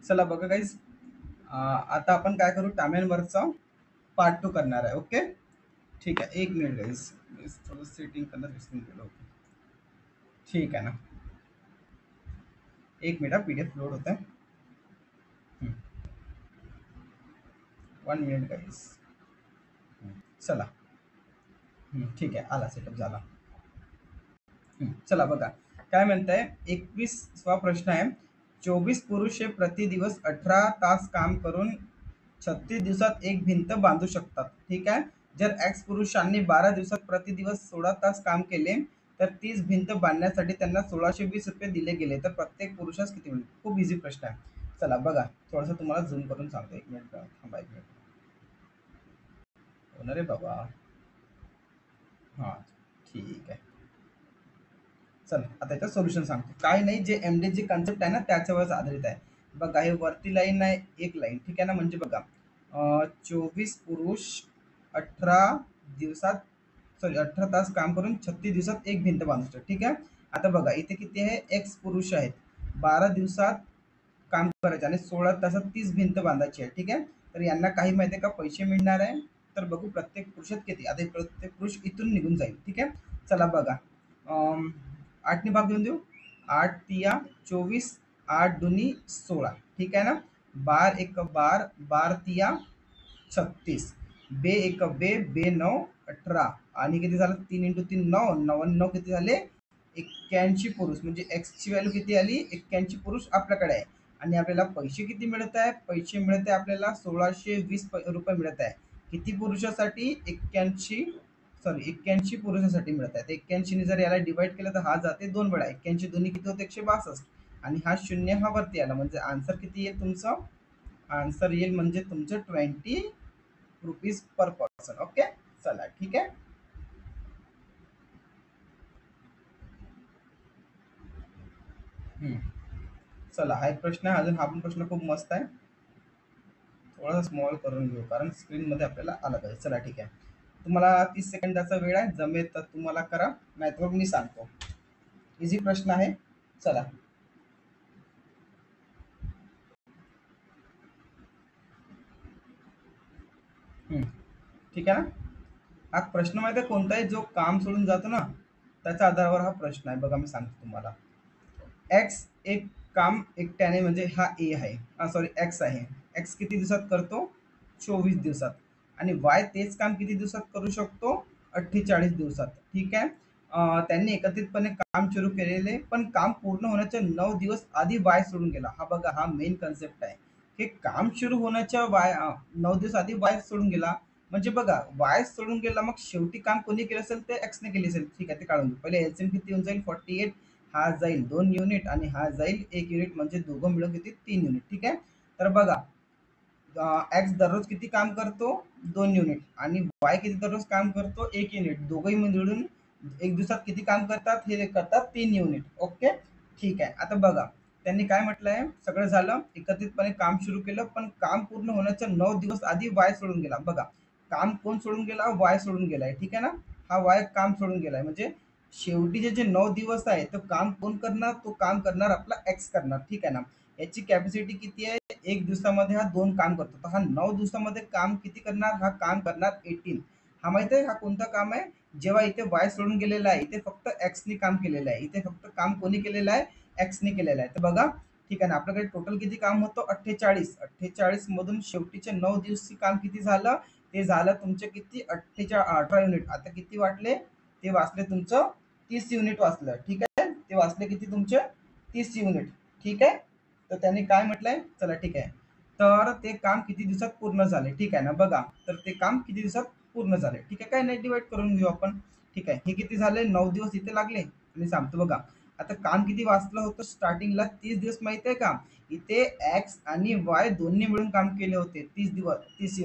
चला बघा गाईज, आता आपण काय करू, टाम्यांवरचा पार्ट 2 करणार आहे. ओके, ठीक आहे. एक मिनिट गाईज, मी थोडं सेटिंग करणं विसरून गेलो. ठीक आहे ना, एक minute, P D F load होत आहे. 1 मिनिट गाईज. चला, ठीक आहे, आला, सेटअप झाला. चला बघा, काय म्हणताय, 21वा प्रश्न आहे. 24 पुरुष हे प्रति दिवस 18 तास काम करून 36 दिवसात एक भिंत बांधू शकतात. ठीक आहे. जर एक्स पुरुषांनी 12 दिवसात प्रति दिवस 16 तास काम केले तर 30 भिंत बांधण्यासाठी त्यांना 1620 रुपये दिले गेले तर प्रत्येक पुरुषास किती मिळेल? खूप इझी प्रश्न आहे. चला बघा, थोडंसं तुम्हाला झूम करून सांगतो. एक मिनिट थांबा, एक मिनिट. होणार रे बाबा. हां, ठीक आहे. चल, आता याचं सोल्युशन सांगतो. काय नाही, जे एमडी कन्सेप्ट आहे ना त्याच्यावरच आधारित आहे. बघा, हे वरती लाईन आहे, एक लाईन, ठीक आहे ना. म्हणजे बघा, 24 पुरुष 18 दिवसात, सॉरी 18 तास काम करून 36 दिवसात एक भिंत बांधू शकतो. ठीक आहे. आता बघा, इथे किती आहे, एक्स पुरुष आहेत, 12 दिवसात काम करायचे आणि 16 तासात 30 भिंत बांधायची आहे. ठीक आहे. तर यांना काही माहिती आहे का पैसे मिळणार आहे? तर बघू प्रत्येक पुरुषात किती. आता प्रत्येक पुरुष इथून निघून जाईल. ठीक आहे. चला बघा, 8ने भाग देऊन देऊ. 8 तिया 24, 8 दुनी 16. ठीक आहे ना. 12 एक 12, 12 तिया 36, बे एक बे, बे 9 18 आणि किती झालं, 3 × 3 9, 9 किती झाले, 81 पुरुष. म्हणजे एक्स ची व्हॅल्यू किती आली, 81 पुरुष आपल्याकडे आहे. आणि आपल्याला पैसे किती मिळत आहे? पैसे मिळत आहे आपल्याला 1620 रुपये मिळत आहे. किती पुरुषासाठी? 81 पुरुषासाठी मिळत आहे. 81 ने जर याला डिवाइड केलं तर हा जाते 2 वेळा. 81 दोन्ही किती होते? 162. आणि हा शून्य हा वरती आला, म्हणजे आन्सर किती येईल तुमचं? आन्सर येईल म्हणजे तुमचं 20 रुपीज पर पर्सन. ओके, चला ठीक आहे. चला, हा एक प्रश्न आहे अजून. हा पण प्रश्न खूप मस्त आहे. थोडासा स्मॉल करून घेऊ कारण स्क्रीन मध्ये आपल्याला आला पाहिजे. चला ठीक आहे. तुम्हाला 30 सेकंदाचा वेळ आहे, जमेल तर तुम्हाला करा, नाहीतर मी सांगतो. इझी प्रश्न आहे. चला. ठीक आहे ना. हा प्रश्न माहिती आहे कोणताही जो काम सोडून जातो ना त्याच्या आधारावर हा प्रश्न आहे. बघा, मी सांगतो तुम्हाला. एक्स एक काम एकट्याने, म्हणजे हा ए आहे, सॉरी एक्स आहे. एक्स किती दिवसात करतो? 24 दिवसात. आणि वाय तेच काम किती दिवसात करू शकतो? 48 दिवसात. ठीक आहे. त्यांनी एकत्रितपणे काम सुरू केलेले, पण काम पूर्ण होण्याच्या 9 दिवस आधी वाय सोडून गेला. हा बघा, हा मेन कन्सेप्ट आहे. हे काम सुरू होण्याच्या 9 दिवस आधी वाय सोडून गेला. म्हणजे बघा, वाय सोडून गेला, मग शेवटी काम कोणी केलं असेल ते एक्सने केले असेल. ठीक आहे, ते काढून घेऊ. पहिले एलसीएम किती होऊन जाईल? 48. हा जाईल 2 युनिट आणि हा जाईल 1 युनिट, म्हणजे दोघं मिळून किती? 3 युनिट. ठीक आहे. तर बघा, एक्स दररोज किती काम करतो? 2 युनिट. आणि वाय किती दररोज काम करतो? 1 युनिट. दोघंही मिळून एक दिवसात किती काम करतात? हे करतात 3 युनिट. ओके, ठीक आहे. आता बघा, त्यांनी काय म्हटलंय, सगळं झालं, एकत्रितपणे काम सुरू केलं, पण काम पूर्ण होण्याच्या 9 दिवस आधी वाय सोडून गेला. बघा, काम कोण सोडून गेला? वाय सोडून गेलाय. ठीक आहे ना. हा वाय काम सोडून गेलाय, म्हणजे शेवटीचे जे 9 दिवस आहे तो काम कोण करणार? तो काम करणार आपला एक्स करणार. ठीक आहे ना. याची कॅपॅसिटी किती आहे? 1 दिवसामध्ये हा 2 काम करतो. तर हा 9 दिवसामध्ये काम किती करणार? हा काम करणार 18. हा माहिती आहे हा कोणता काम आहे? जेव्हा इथे वाय सोडून गेलेला आहे, इथे फक्त एक्सने काम केलेलं आहे. इथे फक्त काम कोणी केलेलं आहे? एक्सने केलेलं आहे. तर बघा, ठीक आहे ना. आपल्याकडे टोटल किती काम होतं? 48. 48 मधून शेवटीचे 9 दिवस काम किती झालं? ते झालं तुमचे किती? 18 युनिट. आता किती वाटले? ते वाचले तुमचं 30 युनिट वाचलं. ठीक आहे. ते वाचले किती तुमचे? 30 युनिट. ठीक आहे. तर त्यांनी काय म्हटलंय? चला ठीक आहे. तर ते काम किती दिवसात पूर्ण झाले? ठीक आहे ना. बघा, तर ते काम किती दिवसात पूर्ण झाले? ठीक आहे. काय नाही, डिवाइड करून घेऊ आपण. ठीक आहे. हे किती झाले? 9 दिवस इथे लागले. आणि सांगतो बघा, आता काम किती वाचलं होतं स्टार्टिंगला? 30 दिवस. माहिती आहे का? इथे एक्स आणि वाय दोन्ही मिळून काम केले होते 30 दिवस, 30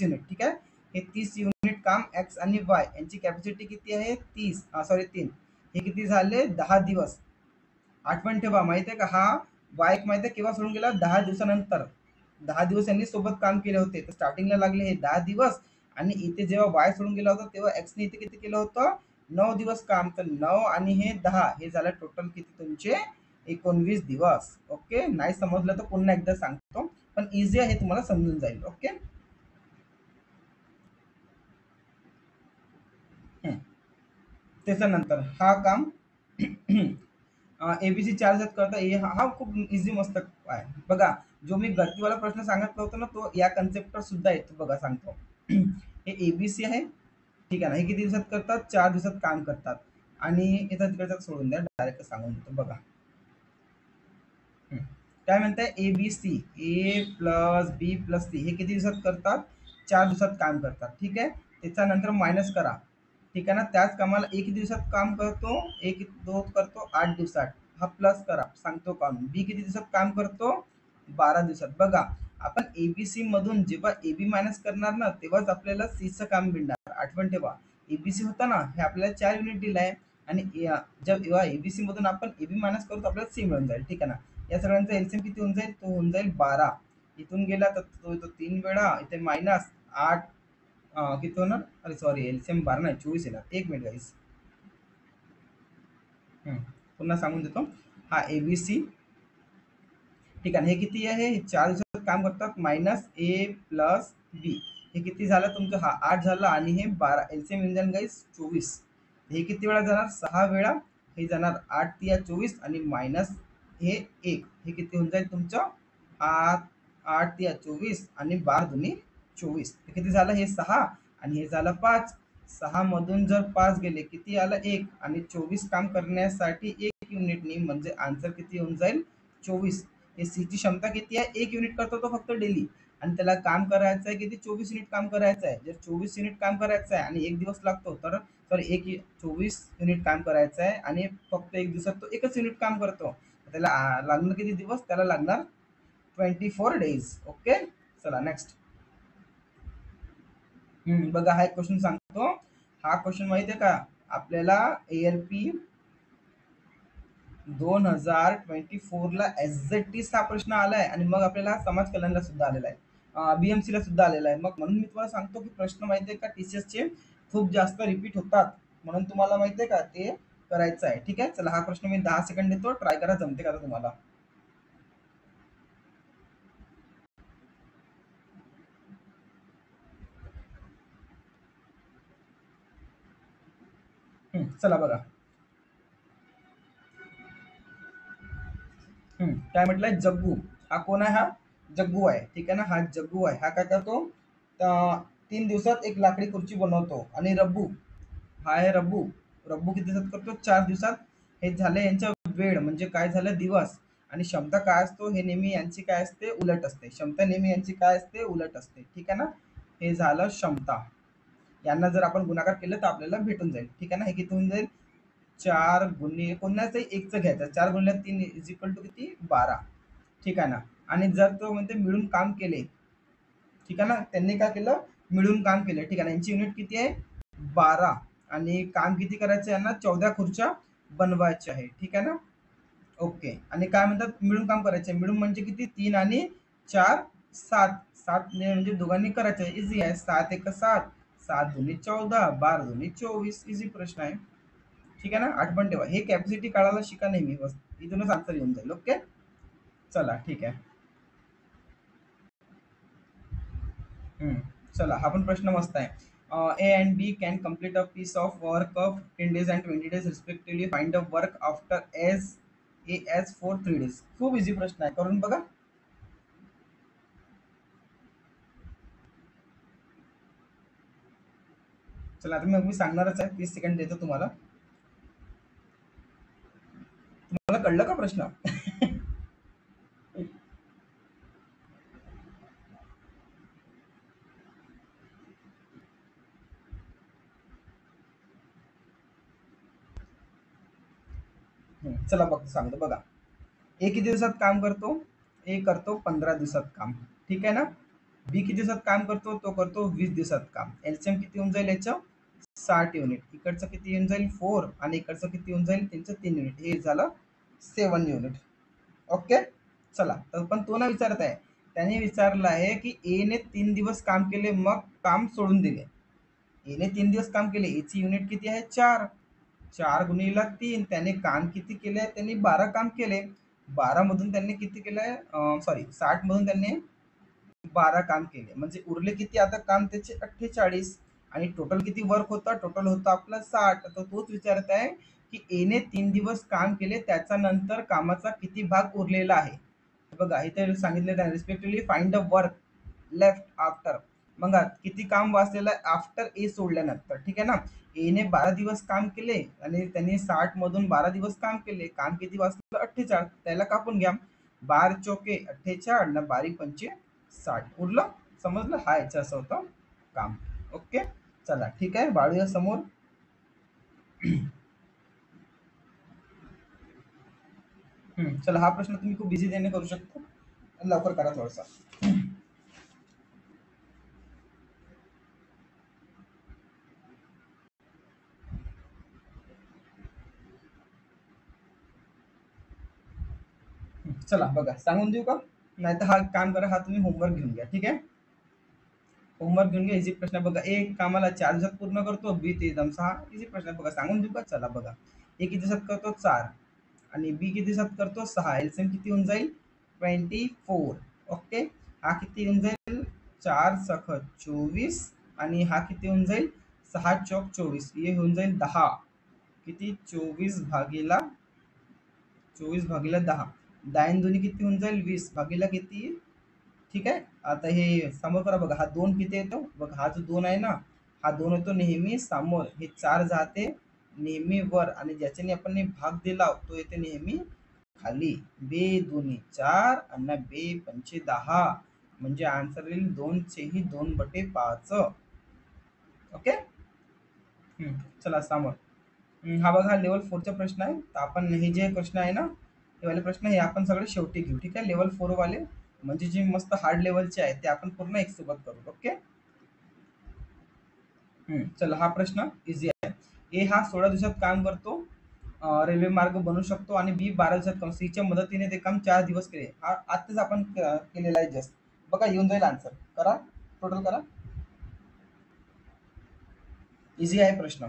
युनिट. ठीक आहे. हे 30 युनिट काम एक्स आणि वाय यांची कॅपॅसिटी किती आहे? 30, सॉरी 3. हे किती झाले? 10 दिवस. आठवण ठेवा, माहिती आहे का, हा वाय माहिती आहे केव्हा सोडून गेला? 10 दिवसानंतर. 10 दिवस यांनी सोबत काम केले होते. तर स्टार्टिंगला लागले हे 10 दिवस. आणि इथे जेव्हा वाय सोडून गेला होता तेव्हा एक्सने इथे किती केलं होतं? 9 दिवस काम. तर 9 आणि हे 10, हे झालं टोटल किती तुमचे? 19 दिवस. ओके, नाही समजलं तर पुन्हा एकदा सांगतो, पण इझी आहे, तुम्हाला समजून जाईल. ओके. हम्म. त्याच्यानंतर हा काम एबीसी 4 दिवसात करता हा खूप इझी मस्त आहे बघा. जो मी गळतीवाला प्रश्न सांगितला होता ना, तो या कन्सेप्टवर सुद्धा येतो बघा, सांगतो. हे एबीसी आहे, ठीक आहे ना. हे किती दिवसात करतात? 4 दिवसात काम करतात. आणि इथं तिकडचं सोडून द्या, डायरेक्ट सांगून देतो बघा. हम्म. काय म्हणताय? A B C, A plus B plus C हे किती दिवसात करतात? 4 दिवसात काम करतात. ठीक आहे. त्याच्यानंतर मायनस करा. ठीक आहे ना. त्याच कामाला एक दिवसात काम करतो, एक दो करतो 8 दिवसात. हा प्लस करा, सांगतो काम. बी किती दिवसात काम करतो? 12 दिवसात. बघा, आपण एबीसी मधून जेव्हा एबी मायनस करणार ना, तेव्हाच आपल्याला सीचं काम मिळणार. आठवण ठेवा, एबीसी होता ना, हे आपल्याला 4 युनिट दिलाय. आणि जेव्हा एबीसी मधून आपण एबी मायनस करू, तर आपल्याला सी मिळून जाईल. ठीक आहे ना. या सगळ्यांचा एलसीएम किती होऊन जाईल? तो होऊन जाईल 12. इथून गेला तर तो येतो 3 वेळा, इथे मायनस 8. किती होणार? अरे सॉरी, एलसीएम 12 नाही, 24 येणार. एक मिनिट गाईस. पुन्हा सांगून देतो. हा एबीसी, ठीक आहे. हे किती आहे? हे 4 दिवसात काम करतात. मायनस ए प्लस बी, हे किती झालं तुमचं? हा 8 झालं. आणि हे 12, एलसीएम येऊन जाईल गाईस 24. हे किती वेळा जाणार? 6 वेळा. हे जाणार 8 तिया 24, आणि मायनस हे 1, हे किती होऊन जाईल तुमचं? 8 8 तिया 24, आणि 12 दुनी 24. हे किती झालं? हे 6, आणि हे झालं 5. 6 मधून जर 5 गेले, किती आलं? 1. आणि 24 काम करण्यासाठी 1 युनिटनी, म्हणजे आन्सर किती होऊन जाईल? 24. हे सीची क्षमता किती आहे? 1 युनिट करतो तो फक्त डेली. आणि त्याला काम करायचं आहे किती? 24 युनिट काम करायचं आहे. जर 24 युनिट काम करायचं आहे आणि 1 दिवस लागतो, तर सॉरी 24 युनिट काम करायचं आहे, आणि फक्त 1 दिवसात तो 1च युनिट काम करतो. त्याला लागणार किती दिवस? त्याला लागणार 24 डेज. ओके. चला नेक्स्ट. बघा, हा एक क्वेश्चन सांगतो. हा क्वेश्चन माहिती आहे का आपल्याला? ALP 2024 ला एसझेडटीस हा प्रश्न आलाय, आणि मग आपल्याला समाज कल्याणला सुद्धा आलेला आहे, बीएमसी ला सुद्धा आलेला आहे. मग म्हणून मी तुम्हाला सांगतो की प्रश्न माहितीये का, टीसीएस चे खूप जास्त रिपीट होतात, म्हणून तुम्हाला माहितीये का ते करायचं आहे. ठीक आहे. चला, हा प्रश्न मी 10 सेकंड देतो, ट्राय करा, जमते का तुम्हाला. चला बघा. काय म्हटलंय? जग्गू. हा कोण आहे? हा जग्गू आहे. ठीक आहे ना. हा जग्गू आहे. हा काय करतो? 3 दिवसात एक लाकडी खुर्ची बनवतो. आणि रब्बू, हा आहे रब्बू. रब्बू किती दिवसात करतो? 4 दिवसात. हे झालं यांच्या वेळ, म्हणजे काय झालं? दिवस. आणि क्षमता काय असतो? हे नेहमी यांची काय असते? उलट असते. क्षमता नेहमी यांची काय असते? उलट असते. ठीक आहे ना. हे झालं क्षमता. यांना जर आपण गुणाकार केलं तर आपल्याला भेटून जाईल. ठीक आहे ना. हे किती होऊन जाईल? 4 गुणिले कोणाचं एकचं घ्यायचं. 4 गुणिले 3 इज इक्वल टू किती? 12. ठीक आहे ना. आणि जर तो म्हणते मिळून काम केले, ठीक आहे ना, त्यांनी काय केलं? मिळून काम केलं. ठीक आहे ना. यांची युनिट किती आहे? 12. आणि काम किती करायचं? यांना 14 खुर्च्या बनवायच्या आहे. ठीक आहे ना. ओके. आणि काय म्हणतात? मिळून काम करायचे. मिळून म्हणजे किती? 3 आणि 4 7. 7 म्हणजे दोघांनी करायचं. इझी आहे. 7 एक 7, 7 दुनी 14, 12 दुनी 24. इझी प्रश्न आहे. ठीक आहे ना. आठवण ठेवा, हे कॅपॅसिटी काढायला शिका नेहमी, बस इथूनच आन्सर येऊन जाईल. ओके. चला ठीक आहे. हम्म. चला, हा पण प्रश्न मस्त आहे. A and B can complete a piece of work of 10 days and 20 days respectively. Find the work after as for 3 days. खूप इझी प्रश्न आहे, करून बघा. चला, आता मग मी सांगणारच आहे, 30 सेकंड देतो तुम्हाला. तुम्हाला कळलं का प्रश्न? चला बघ, सांगतो बघा. ए किती दिवसात काम करतो? ए करतो 15 दिवसात काम. ठीक आहे ना. बी किती दिवसात काम करतो? तो करतो 20 दिवसात काम. एलसीएम किती होऊन जाईल याच्या? 60 युनिट. इकडचं किती येऊन जाईल? 4. आणि इकडचं किती येऊन जाईल? त्यांचं 3 युनिट. हे झालं 7 युनिट. ओके. चला, तर पण तो ना विचारत आहे. त्याने विचारलं आहे की ए ने 3 दिवस काम केले, मग काम सोडून दिले. ए ने 3 दिवस काम केले, एची युनिट किती आहे? 4. 4 गुणिले 3, त्याने काम किती केले? त्यांनी 12 काम केले. 12 मधून त्यांनी किती केलंय? सॉरी, 60 मधून त्यांनी 12 काम केले. म्हणजे उरले किती आता काम त्याचे? 48. आणि टोटल किती वर्क होता? टोटल होता आपला 60. तर तोच विचारत आहे की एने 3 दिवस काम केले, त्याचा नंतर कामाचा किती भाग उरलेला आहे? बघा इथे सांगितलेलं आहे, respectively find the work left after. मग किती काम वाचलेलं आहे आफ्टर ए सोडल्यानंतर, ठीक आहे ना. एने 12 दिवस काम केले आणि त्यांनी 60 मधून 12 दिवस काम केले. काम किती वाचलं? 48. त्याला कापून घ्या. 12 चौके 48 ना, 12 पंचे 60 उरलं. समजलं? हा याचं असं होतं काम. ओके, चला ठीक आहे, वाढूया समोर. चला, हा प्रश्न तुम्ही खूप बिझी देणे करू शकता, लवकर करा थोडासा. चला बघा, सांगून देऊ का? नाही तर हा काम करा, हा तुम्ही होमवर्क घेऊन घ्या, ठीक आहे. होमवर्क घेऊन घ्या. इझी प्रश्न आहे बघा. ए कामाला 4 दिवसात पूर्ण करतो, बी 3 6. इझी प्रश्न आहे बघा, सांगून देऊ का? चला बघा. ए किती दिवसात करतो? 4. आणि बी किती दिवसात करतो? 6. एलसीएम किती होऊन जाईल? 24. ओके. हा किती होऊन जाईल? 4 सख 24. आणि हा किती होऊन जाईल? 6 चौक 24. हे होऊन जाईल 10. किती? 24/10. 10 दुनी किती होऊन जाईल? 20 भागीला किती? ठीक आहे. आता हे समोर करा बघा, हा 2 किती येतो? बघा, हा जो 2 आहे ना, हा 2 येतो नेहमी समोर. हे 4 जाते नेहमी वर, आणि ज्याच्याने आपण हे भाग दिला तो येते नेहमी खाली. 2 दुनी 4 आणि 2 पंचे 10. म्हणजे आन्सर येईल 2/2/5. ओके. चला समोर. हा बघा, लेवल 4चा प्रश्न आहे. तर आपण हे जे प्रश्न आहे ना, हे वाले प्रश्न हे आपण सगळे शेवटी घेऊ, ठीक आहे. लेवल 4 वाले म्हणजे जे मस्त हार्ड लेवलचे आहे ते आपण पूर्ण एक सोबत करू. ओके. चला, हा प्रश्न इझी आहे. ए हा 16 दिवसात काम करतो, रेल्वे मार्ग बनवू शकतो, आणि बी 12 दिवसात काम. सीच्या मदतीने ते काम 4 दिवस केले. हा आत्ताच आपण केलेला आहे जस्ट. बघा, येऊन जाईल आन्सर. करा, टोटल करा. इझी आहे प्रश्न.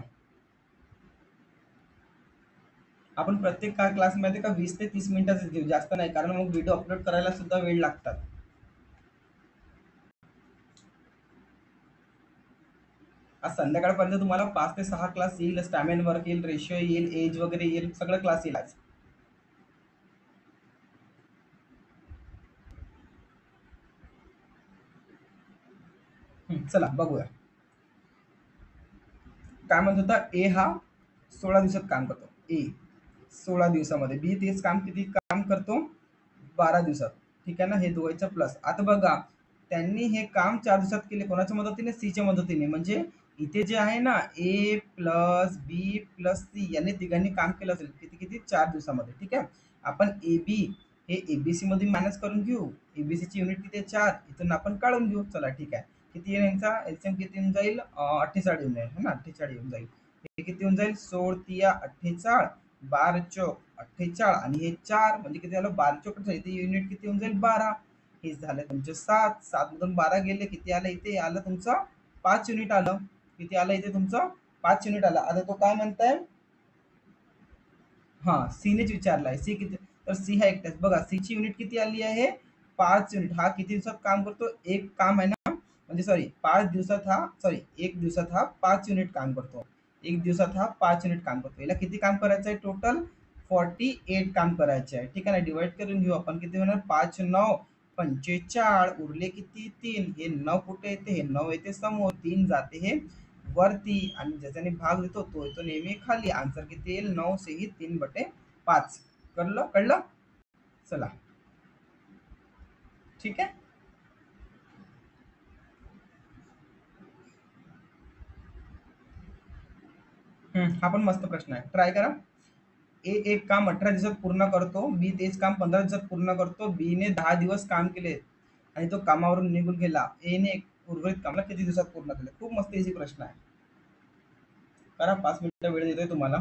आपण प्रत्येक क्लासमध्ये का 20 ते 30 मिनिटाचे घेऊ, जास्त नाही, कारण मग व्हिडिओ अपलोड करायला सुद्धा वेळ लागतात. आज संध्याकाळपर्यंत तुम्हाला 5 ते 6 क्लास येईल. स्टॅमिन वर्क येईल, रेशिओ येईल, एज वगैरे येईल, सगळं क्लास येईल आज. चला बघूया. काय म्हणत होता? ए हा 16 दिवसात काम करतो. ए 16 दिवसामध्ये. बी तेच काम किती काम करतो? 12 दिवसात. ठीक आहे ना, हे दोघांचं प्लस. आता बघा, त्यांनी हे काम 4 दिवसात केले, कोणाच्या मदतीने? सीच्या मदतीने. म्हणजे इथे जे आहे ना, ए प्लस बी प्लस सी यांनी तिघांनी काम केलं असेल किती किती? 4 दिवसामध्ये. ठीक आहे. आपण ए बी हे एबीसी मध्ये मॅनेज करून घेऊ. एबीसी ची युनिट किती आहे? 4. इथून आपण काढून घेऊ. चला ठीक आहे. किती येईल यांचा? एलसीएम किती येऊन जाईल? 48 येऊन जाईल, है ना. 48 येऊन जाईल. हे किती येऊन जाईल? 16 × 3 = 48. 12 × 4 = 48. आणि हे 4 म्हणजे किती झालं? 12 × 4 इथे युनिट किती होऊन जाईल? 12. हे झालं तुमचे 7. 7 मधून 12 गेले, किती आलं? इथे आलं तुमचं 5 युनिट आलं. किती आलं इथे तुमचं? 5 युनिट आलं. आता तो काय म्हणताय? हा, सीनेच विचारलाय. सी किती? तर सी हा एकटाच. बघा, सी ची युनिट किती आली आहे? 5 युनिट. हा किती दिवसात काम करतो? एक काम आहे ना, म्हणजे सॉरी 5 दिवसात हा, सॉरी 1 दिवसात हा 5 युनिट काम करतो. 1 दिवसात हा 5 युनिट काम करतो. याला किती काम करायचं आहे? टोटल 48 काम करायचे आहे. ठीक आहे ना. डिवाइड करून घेऊ आपण. किती होणार? 5×9 = 45. उरले किती? 3. हे 9 कुठे येते? हे 9 येते समोर. 3 जाते हे वरती, आणि ज्याच्याने भाग देतो तो येतो नेहमी खाली. आन्सर किती येईल? 9 से ही 3/5. कळलं? कळलं? चला ठीक आहे. हा पण मस्त प्रश्न आहे, ट्राय करा. ए एक काम 18 दिवसात पूर्ण करतो, बी तेच काम 15 दिवसात पूर्ण करतो. बी ने 10 दिवस काम केले आणि तो कामावरून निघून गेला. ए ने उर्वरित कामला किती दिवसात पूर्ण केले? खूप मस्त इझी प्रश्न आहे. करा, 5 मिनिटं वेळ देतोय तुम्हाला.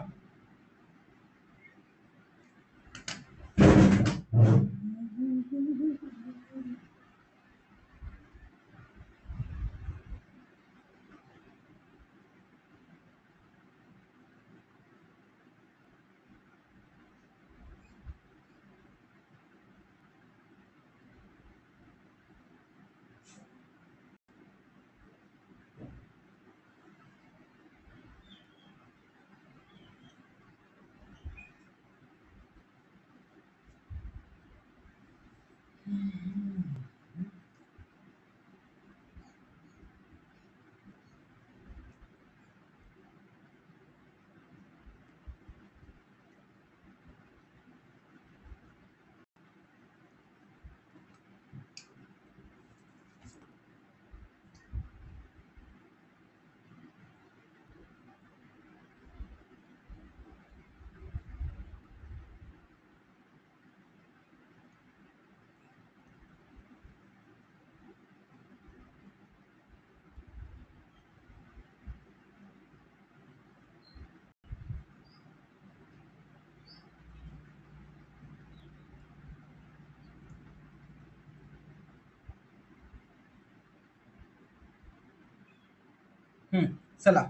चला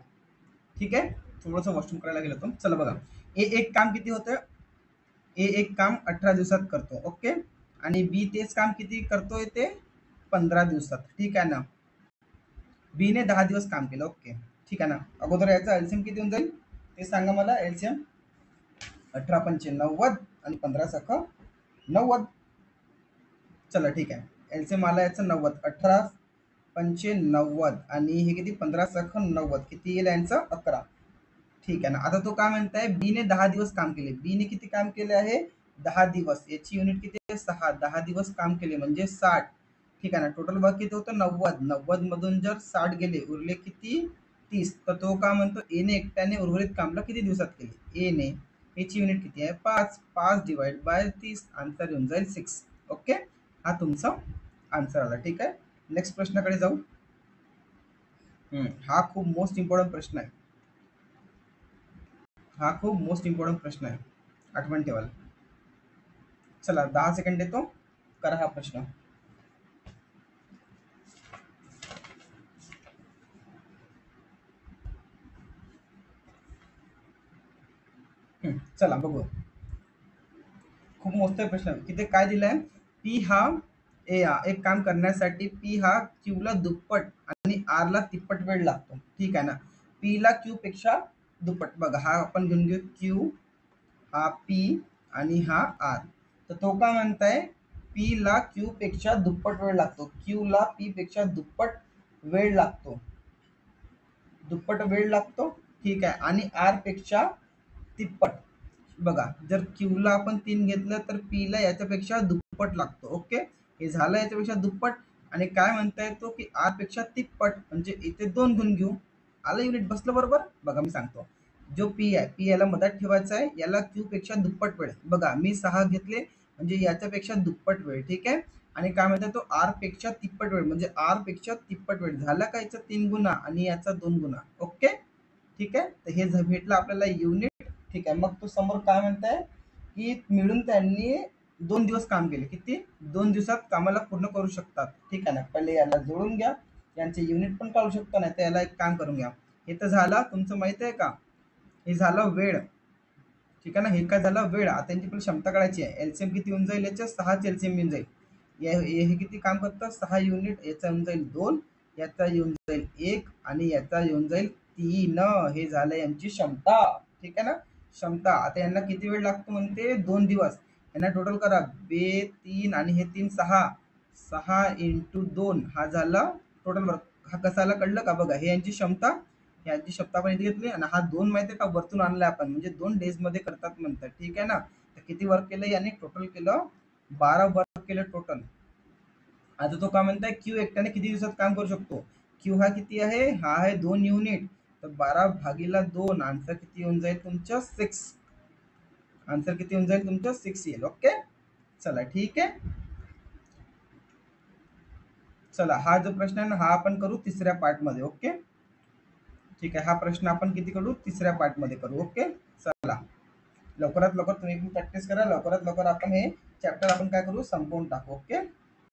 ठीक आहे. थोडंसं वॉशरूम करायला गेलो होतो. चला बघा, ए एक काम किती होतं, ए एक काम 18 दिवसात करतो, ओके. आणि बी तेच काम किती करतोय ते 15 दिवसात, ठीक आहे ना. बी ने 10 दिवस काम केलं, ओके. ठीक आहे ना. अगोदर याचा एलसीएम किती होऊन जाईल ते सांगा मला. एलसीएम 18×5 = 90 आणि 15×6 = 90. चला ठीक आहे. एलसीएम आला याचं 90. 18×5 = 90 आणि हे किती 15×6 = 90, किती येईल यांचं 11. ठीक आहे ना. आता तो काय म्हणताय, बी ने 10 दिवस काम केले. बी ने किती काम केले आहे 10 दिवस. याची युनिट किती आहे 6. 10 दिवस काम केले म्हणजे 60. ठीक आहे ना. टोटल वर्क किती होतं 90. 90 मधून जर 60 गेले उरले किती 30. तर तो काय म्हणतो ए ने एकट्याने उर्वरित कामला किती दिवसात केले. ए ने याची युनिट किती आहे 5. 5/30 आन्सर येऊन जाईल 6. ओके. हा तुमचा आन्सर आला. ठीक आहे. नेक्स्ट प्रश्नाकडे जाऊ. हा खूप मोस्ट इम्पॉर्टंट प्रश्न आहे. हा खूप मोस्ट इम्पॉर्टंट प्रश्न आहे, आठवण ठेवाल. चला 10 सेकंड देतो, करा हा प्रश्न. चला बघू. खूप मोठा प्रश्न आहे. तिथे काय दिलंय, पी हा एक काम करण्यासाठी पी हा क्यू ला दुप्पट आणि आर ला तिप्पट वेळ लागतो. ठीक आहे ना. पी ला क्यू पेक्षा दुप्पट. बघा हा आपण घेऊन घेऊ क्यू, हा पी आणि हा आर. तर तो काय म्हणताय, पी ला क्यू पेक्षा दुप्पट वेळ लागतो. क्यू ला पी पेक्षा दुप्पट वेळ लागतो. दुप्पट वेळ लागतो. ठीक आहे. आणि आर पेक्षा तिप्पट. बघा जर क्यू ला आपण 3 घेतलं तर पी ला याच्यापेक्षा दुप्पट लागतो. ओके. हे झालं याच्यापेक्षा दुप्पट. आणि काय म्हणता येतो की आर पेक्षा तिप्पट, म्हणजे इथे 2 गुण घेऊ. आलं युनिट बसलं बरोबर. बघा मी सांगतो, जो पी आहे पी याला मधात ठेवायचा आहे. याला क्यू पेक्षा दुप्पट वेळ. बघा मी 6 घेतले म्हणजे याच्यापेक्षा दुप्पट वेळ. ठीक आहे. आणि काय म्हणतात तो आर पेक्षा तिप्पट वेळ, म्हणजे आर पेक्षा तिप्पट वेळ झाला का याचा 3 गुणा आणि याचा 2 गुणा. ओके. ठीक आहे. तर हे भेटलं आपल्याला युनिट. ठीक आहे. मग तो समोर काय म्हणताय की मिळून त्यांनी 2 दिवस काम केले. किती 2 दिवसात कामाला पूर्ण करू शकतात. ठीक आहे ना. पहिले याला जोडून घ्या, यांचे युनिट पण काढू शकता, नाही तर याला एक काम करून घ्या. हे तर झालं तुमचं, माहित आहे का, हे झालं वेळ. ठीक आहे ना. हे काय झालं वेळ. आता यांची पण क्षमता काढायची आहे. एलसीएम किती होऊन जाईल याच्या 6च एलसीएम येऊन जाईल. हे किती काम करतं 6 युनिट. याचा येऊन जाईल 2, याचा येऊन जाईल 1 आणि याचा येऊन जाईल 3. हे झालं यांची क्षमता. ठीक आहे ना. क्षमता. आता यांना किती वेळ लागतो म्हणते 2 दिवस. यांना टोटल करा 2, 3 आणि हे 3 6. 6 × 2 हा झाला टोटल वर्क. हा कसाला कळलं का. बघा हे यांची क्षमता, यांची क्षमता आपण इथे घेतली आणि हा 2 माहिती आहे का वरतून आणलाय आपण, म्हणजे 2 डेज मध्ये करतात म्हणतात. ठीक आहे ना. तर किती वर्क केलं याने टोटल केलं 12 वर्क केलं टोटल. आता तो काय म्हणताय क्यू एकट्याने किती दिवसात काम करू शकतो. क्यू हा किती आहे, हा आहे 2 युनिट. तर 12/2 आन्सर किती येऊन जाईल तुमचं 6. आन्सर किती येऊन जाईल तुमचं 6 येईल. ओके. चला ठीक आहे. चला हा जो प्रश्न आहे ना हा आपण करू तिसऱ्या पार्ट मध्ये. ओके. ठीक आहे. हा प्रश्न आपण किती करू तिसऱ्या पार्ट मध्ये करू. ओके. चला लवकरात लवकर तुम्ही पण प्रॅक्टिस करा. लवकरात लवकर आपण हे चॅप्टर आपण काय करू संपवून टाकू. ओके.